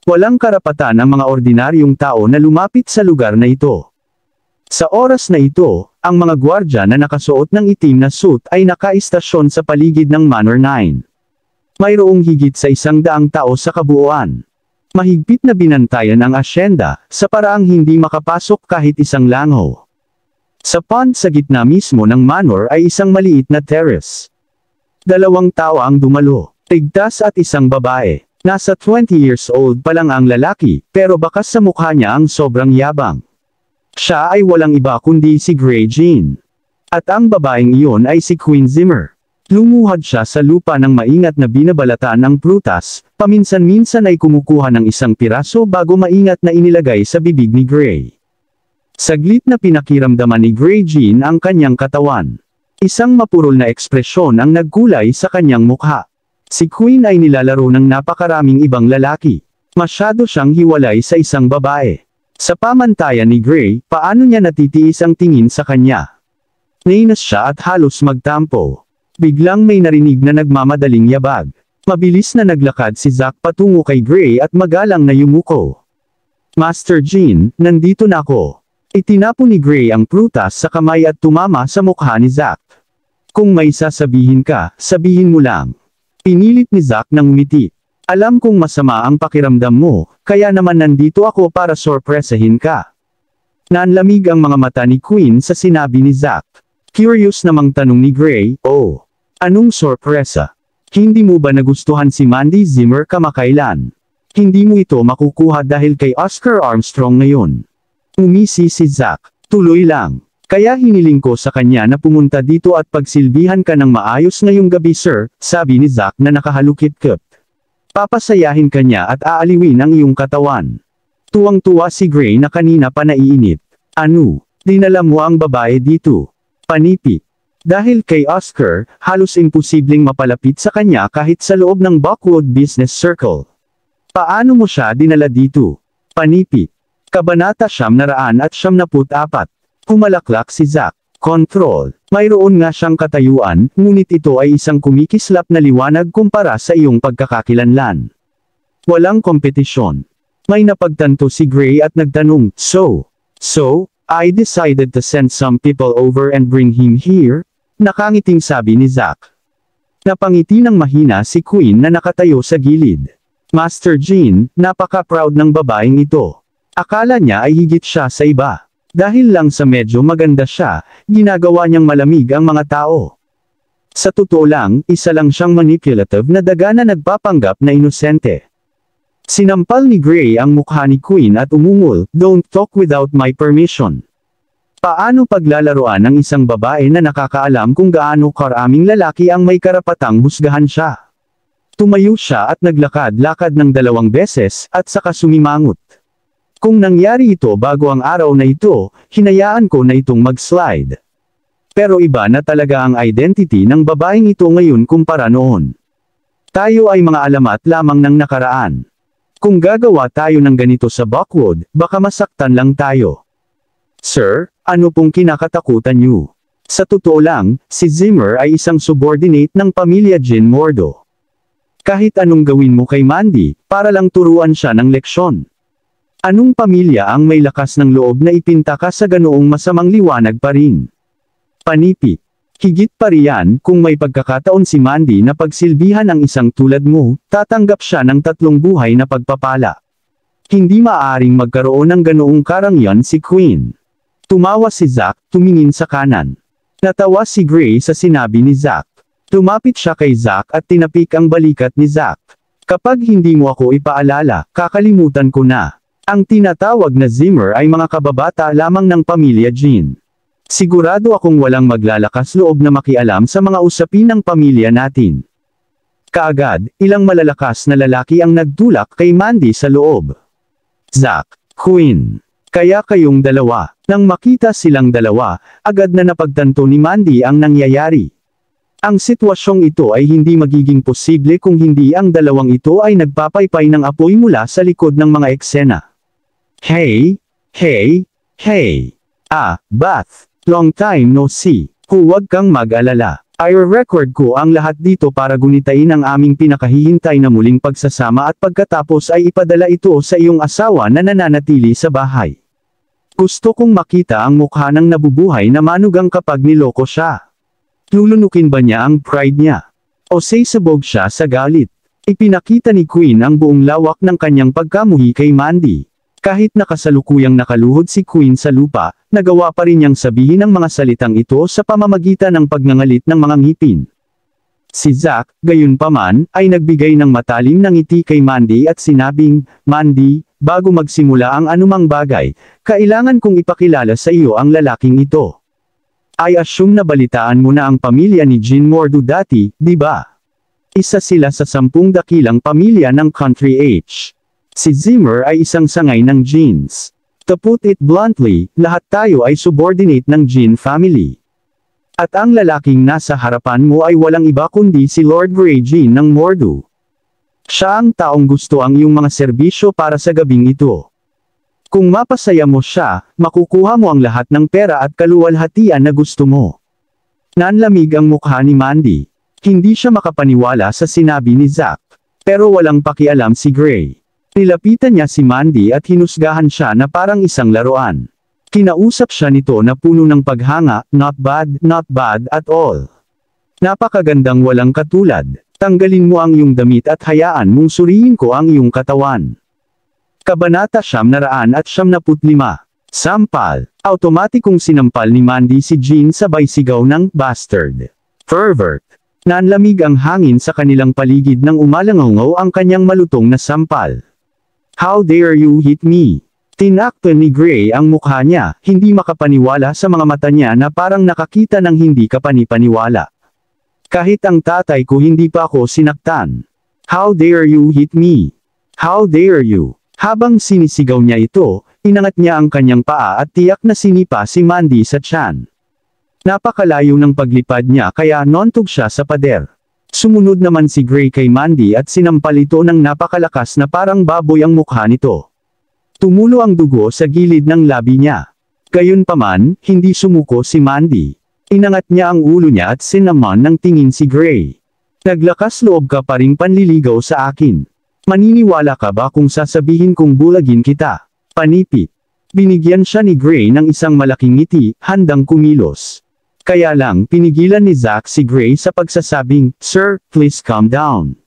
Walang karapatan ang mga ordinaryong tao na lumapit sa lugar na ito. Sa oras na ito, ang mga gwardya na nakasuot ng itim na suit ay nakaistasyon sa paligid ng Manor 9. Mayroong higit sa 100 tao sa kabuuan. Mahigpit na binantayan ang asyenda, sa paraang hindi makapasok kahit isang langaw. Sa pond sa gitna mismo ng manor ay isang maliit na terrace. 2 tao ang dumalo, ligtas at isang babae. Nasa 20 years old pa lang ang lalaki, pero bakas sa mukha niya ang sobrang yabang. Siya ay walang iba kundi si Grey Jean. At ang babaeng iyon ay si Queen Zimmer. Lumuhad siya sa lupa ng maingat na binabalatan ng prutas, paminsan-minsan ay kumukuha ng isang piraso bago maingat na inilagay sa bibig ni Grey. Saglit na pinakiramdaman ni Grey Jean ang kanyang katawan. Isang mapurol na ekspresyon ang nagkulay sa kanyang mukha. Si Queen ay nilalaro ng napakaraming ibang lalaki. Masyado siyang hiwalay sa isang babae. Sa pamantayan ni Grey, paano niya natitiis ang tingin sa kanya? Nainas siya at halos magtampo. Biglang may narinig na nagmamadaling yabag. Mabilis na naglakad si Zack patungo kay Grey at magalang na yumuko. Master Jean, nandito na ako. Itinapon ni Grey ang prutas sa kamay at tumama sa mukha ni Zack. Kung may sasabihin ka, sabihin mo lang. Pinilit ni Zack ng umiti. Alam kong masama ang pakiramdam mo, kaya naman nandito ako para sorpresahin ka. Nanlamig ang mga mata ni Queen sa sinabi ni Zack. Curious namang tanong ni Grey, oh. Anong sorpresa? Hindi mo ba nagustuhan si Mandy Zimmer kamakailan? Hindi mo ito makukuha dahil kay Oscar Armstrong ngayon. Umisi si Zack, tuloy lang. Kaya hiniling ko sa kanya na pumunta dito at pagsilbihan ka ng maayos ngayong gabi sir, sabi ni Zack na nakahalukip-kip. Papasayahin ka niya at aaliwin ang iyong katawan. Tuwang-tuwa si Grey na kanina pa naiinip. Ano? Dinala mo ang babae dito? Panipi. Dahil kay Oscar, halos imposibleng mapalapit sa kanya kahit sa loob ng Buckwood Business Circle. Paano mo siya dinala dito? Panipi. Kabanata 994. Pumalaklak si Zack. Control. Mayroon nga siyang katayuan, ngunit ito ay isang kumikislap na liwanag kumpara sa iyong pagkakakilanlan. Walang kompetisyon. May napagtanto si Grey at nagtanong, So, I decided to send some people over and bring him here? Nakangiting sabi ni Zack. Napangiti ng mahina si Queen na nakatayo sa gilid. Master Jean, napaka-proud ng babaeng ito. Akala niya ay higit siya sa iba. Dahil lang sa medyo maganda siya, ginagawa niyang malamig ang mga tao. Sa totoo lang, isa lang siyang manipulative na daga na nagpapanggap na inosente. Sinampal ni Grey ang mukha ni Queen at umungol, Don't talk without my permission. Paano paglalaroan ng isang babae na nakakaalam kung gaano karaming lalaki ang may karapatang husgahan siya? Tumayo siya at naglakad-lakad ng 2 beses, at saka sumimangot. Kung nangyari ito bago ang araw na ito, hinayaan ko na itong mag-slide. Pero iba na talaga ang identity ng babaeng ito ngayon kumpara noon. Tayo ay mga alamat lamang ng nakaraan. Kung gagawa tayo ng ganito sa Buckwood, baka masaktan lang tayo. Sir, ano pong kinakatakutan niyo? Sa totoo lang, si Zimmer ay isang subordinate ng pamilya Jean Mordo. Kahit anong gawin mo kay Mandy, para lang turuan siya ng leksyon. Anong pamilya ang may lakas ng loob na ipinta ka sa ganoong masamang liwanag pa rin? Panipi. Higit pa riyan, kung may pagkakataon si Mandy na pagsilbihan ang isang tulad mo, tatanggap siya ng 3 buhay na pagpapala. Hindi maaaring magkaroon ng ganoong karangyaan si Queen. Tumawa si Zack, tumingin sa kanan. Natawa si Grey sa sinabi ni Zack. Lumapit siya kay Zack at tinapik ang balikat ni Zack. Kapag hindi mo ako ipaalala, kakalimutan ko na. Ang tinatawag na Zimmer ay mga kababata lamang ng pamilya Jean. Sigurado akong walang maglalakas loob na makialam sa mga usapin ng pamilya natin. Kaagad, ilang malalakas na lalaki ang nagtulak kay Mandy sa loob. Zack, Queen. Kaya kayong dalawa. Nang makita silang dalawa, agad na napagtanto ni Mandy ang nangyayari. Ang sitwasyong ito ay hindi magiging posible kung hindi ang dalawang ito ay nagpapaypay ng apoy mula sa likod ng mga eksena. Hey! Bath! Long time no see. Huwag kang mag-alala. I-record ko ang lahat dito para gunitain ang aming pinakahihintay na muling pagsasama at pagkatapos ay ipadala ito sa iyong asawa na nananatili sa bahay. Gusto kong makita ang mukha ng nabubuhay na manugang kapag niloko siya. Lulunukin ba niya ang pride niya? O sabog siya sa galit. Ipinakita ni Queen ang buong lawak ng kanyang pagkamuhi kay Mandy. Kahit nakasalukuyang nakaluhod si Queen sa lupa, nagawa pa rin niyang sabihin ang mga salitang ito sa pamamagitan ng pagngangalit ng mga ngipin. Si Zack, gayunpaman, ay nagbigay ng matalim na ngiti kay Mandy at sinabing, "Mandy, bago magsimula ang anumang bagay, kailangan kong ipakilala sa iyo ang lalaking ito. I assume na balitaan mo na ang pamilya ni Jean Mordu dati, di ba? Isa sila sa 10 dakilang pamilya ng Country H. Si Zimmer ay isang sangay ng Jeans. To put it bluntly, lahat tayo ay subordinate ng Jean family. At ang lalaking nasa harapan mo ay walang iba kundi si Lord Grey Jean ng Mordu. Siya ang taong gusto ang iyong mga serbisyo para sa gabing ito. Kung mapasaya mo siya, makukuha mo ang lahat ng pera at kaluwalhatian na gusto mo." Nanlamig ang mukha ni Mandy. Hindi siya makapaniwala sa sinabi ni Zack. Pero walang pakialam si Grey. Nilapitan niya si Mandy at hinusgahan siya na parang isang laruan. Kinausap siya nito na puno ng paghanga, not bad at all. "Napakagandang walang katulad. Tanggalin mo ang iyong damit at hayaan mong suriin ko ang iyong katawan." Kabanata 975. Sampal. Automatikong sinampal ni Mandy si Jean sabay sigaw ng "Bastard! Pervert!" Nanlamig ang hangin sa kanilang paligid nang umalangaw ang kanyang malutong na sampal. "How dare you hit me?" Tinakto ni Grey ang mukha niya, hindi makapaniwala sa mga mata niya na parang nakakita ng hindi kapanipaniwala. "Kahit ang tatay ko hindi pa ako sinaktan. How dare you hit me? How dare you?" Habang sinisigaw niya ito, inangat niya ang kanyang paa at tiyak na sinipa si Mandy sa tiyan. Napakalayo ng paglipad niya kaya nontog siya sa pader. Sumunod naman si Grey kay Mandy at sinampal ito ng napakalakas na parang baboy ang mukha nito. Tumulo ang dugo sa gilid ng labi niya. Gayunpaman, hindi sumuko si Mandy. Inangat niya ang ulo niya at sinaman ng tingin si Grey. "Naglakas loob ka pa ring panliligaw sa akin. Maniniwala ka ba kung sasabihin kong bulagin kita?" Panipit. Binigyan siya ni Grey ng isang malaking ngiti, handang kumilos. Kaya lang pinigilan ni Zack si Grey sa pagsasabing, "Sir, please calm down.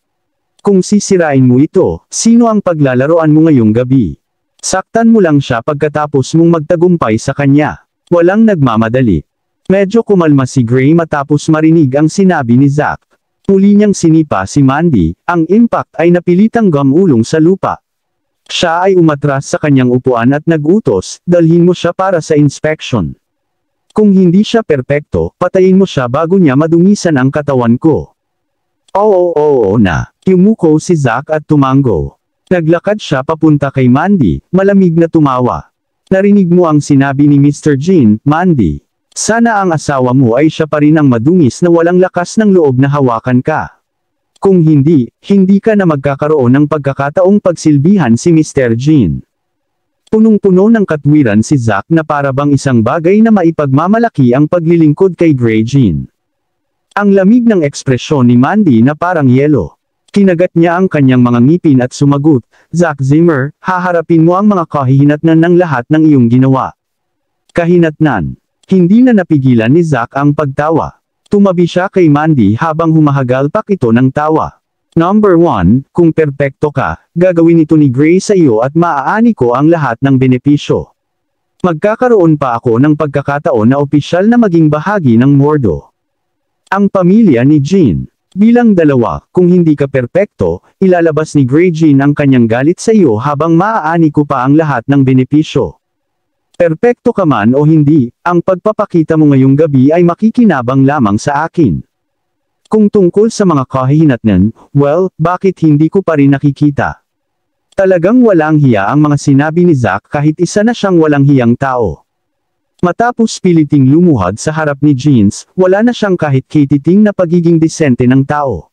Kung sisirain mo ito, sino ang paglalaroan mo ngayong gabi? Saktan mo lang siya pagkatapos mong magtagumpay sa kanya. Walang nagmamadali." Medyo kumalma si Grey matapos marinig ang sinabi ni Zack. Muli niyang sinipa si Mandy, ang impact ay napilitang gamulong sa lupa. Siya ay umatras sa kanyang upuan at nag-utos, "Dalhin mo siya para sa inspection. Kung hindi siya perpekto, patayin mo siya bago niya madungisan ang katawan ko." Oo na. Yumuko si Zack at tumango. Naglakad siya papunta kay Mandy, malamig na tumawa. "Narinig mo ang sinabi ni Mr. Jean, Mandy. Sana ang asawa mo ay siya pa rin ang madungis na walang lakas ng loob na hawakan ka. Kung hindi, hindi ka na magkakaroon ng pagkakataong pagsilbihan si Mr. Jean." Punong-puno ng katwiran si Zack na para bang isang bagay na maipagmamalaki ang paglilingkod kay Grey Jean. Ang lamig ng ekspresyon ni Mandy na parang yelo. Kinagat niya ang kanyang mga ngipin at sumagot, "Zack Zimmer, haharapin mo ang mga kahihinatnan ng lahat ng iyong ginawa." Kahinatnan. Hindi na napigilan ni Zack ang pagtawa. Tumabi siya kay Mandy habang humahagalpak ito ng tawa. Number 1, kung perpekto ka, gagawin ito ni Grey sa iyo at maaani ko ang lahat ng benepisyo. Magkakaroon pa ako ng pagkakataon na opisyal na maging bahagi ng Mordo. Ang pamilya ni Jean. Bilang 2, kung hindi ka perpekto, ilalabas ni Grey Jean ang kanyang galit sa iyo habang maaani ko pa ang lahat ng benepisyo. Perpekto ka man o hindi, ang pagpapakita mo ngayong gabi ay makikinabang lamang sa akin. Kung tungkol sa mga kahihinatnan, well, bakit hindi ko pa rin nakikita? Talagang walang hiya ang mga sinabi ni Zack kahit isa na siyang walang hiyang tao. Matapos piliting lumuhad sa harap ni Jeans, wala na siyang kahit kititing na pagiging disente ng tao.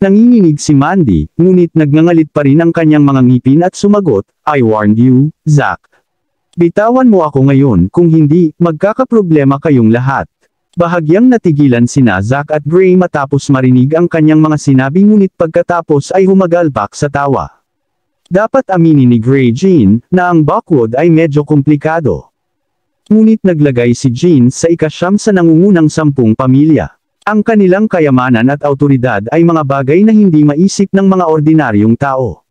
Nanginginig si Mandy, ngunit nagngangalit pa rin ang kanyang mga ngipin at sumagot, "I warned you, Zack. Bitawan mo ako ngayon, kung hindi, magkakaproblema kayong lahat." Bahagyang natigilan sina Zack at Grey matapos marinig ang kanyang mga sinabi ngunit pagkatapos ay humagalpak sa tawa. Dapat aminin ni Grey Jean, na ang Buckwood ay medyo komplikado. Ngunit naglagay si Jean sa ika-9 sa nangungunang 10 pamilya. Ang kanilang kayamanan at awtoridad ay mga bagay na hindi maisip ng mga ordinaryong tao.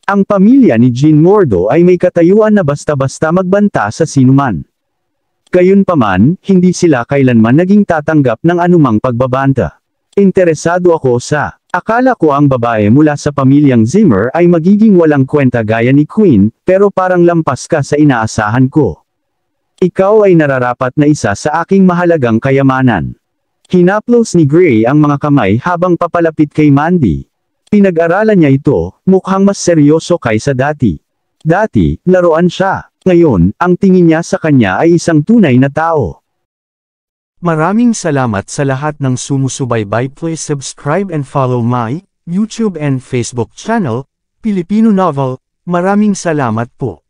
Ang pamilya ni Jean Mordo ay may katayuan na basta-basta magbanta sa sinuman. Gayunpaman, hindi sila kailanman naging tatanggap ng anumang pagbabanta. Interesado ako sa, akala ko ang babae mula sa pamilyang Zimmer ay magiging walang kwenta gaya ni Queen, pero parang lampas ka sa inaasahan ko. Ikaw ay nararapat na isa sa aking mahalagang kayamanan. Hinaplos ni Gray ang mga kamay habang papalapit kay Mandy. Pinag-aralan niya ito, mukhang mas seryoso kaysa dati. Dati, laruan siya. Ngayon, ang tingin niya sa kanya ay isang tunay na tao. Maraming salamat sa lahat ng sumusubaybay. Please subscribe and follow my YouTube and Facebook channel, Filipino Novel. Maraming salamat po.